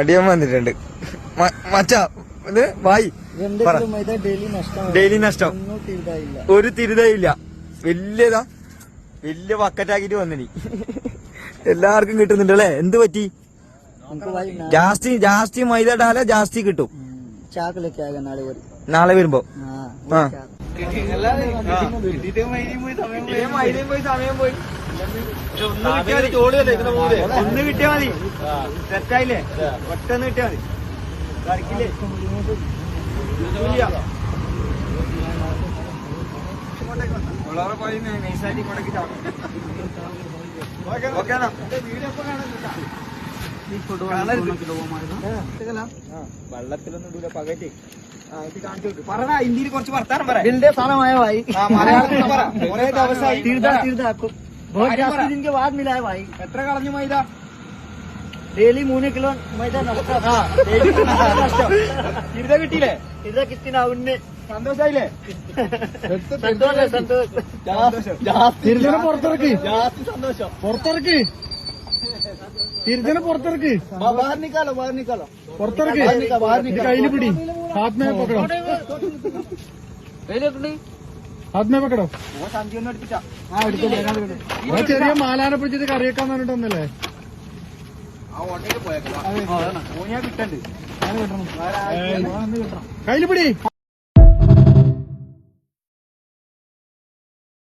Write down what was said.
അടിയാൻ വന്നിട്ടുണ്ട് മച്ചാ ഇത് വായി ഡെയിലി നഷ്ടം ഒരു തിരുതയില്ല വലിയതാ വലിയ ബക്കറ്റാക്കിട്ട് വന്നിനി എല്ലാവർക്കും കിട്ടുന്നുണ്ട് അല്ലേ എന്ത് പറ്റി ജാസ്തി മൈദ ഇടാല ജാസ്തി കിട്ടും നാളെ വരുമ്പോ സമയം പോയി ഒന്ന് കിട്ടിയാ മതി തെറ്റായില്ലേ പെട്ടെന്ന് കിട്ടിയാ മതി കളിക്കില്ലേ പോയി നൈസായിട്ട് കൊണ്ടൊക്കെ ഓക്കേന്നാ വെള്ളത്തിലൊന്നും ഇടൂല പകറ്റ് പറഞ്ഞ ഇന്ത്യയിൽ കുറച്ച് വർത്താനം പറയാം सामान भाई മലയാളത്തിൽ പറ കുറെ ദിവസമായി बहुत जास्ती दिन के बाद मिला है भाई എത്ര കളഞ്ഞു മൈദ डेली 3 किलो मैदा नष्ट തിരുത കിട്ടിയില്ലേ इधर कितना उनने സന്തോഷായില്ലേ संतोष है संतोष തിരുജന പുറത്തിറക്കി സന്തോഷം പുറത്തിറക്കി തിരുജന പുറത്തിറക്കി ബാഹർ നിക്കാലോ പുറത്തിറക്കി കയ്യില് പിടി ഹാത്മേ പക്കടോ ഹാത്മേ പക്കടോ സന്ധ്യ ഒന്നും എടുപ്പിച്ചാ ചെറിയ മാലാനെ പിടിച്ചിട്ട് കറിയേക്കാൻ പറഞ്ഞിട്ട് വന്നല്ലേ ആ ഓട്ടയിൽ പോയേക്കാം കിട്ടണ്ട് കയ്യില് പിടി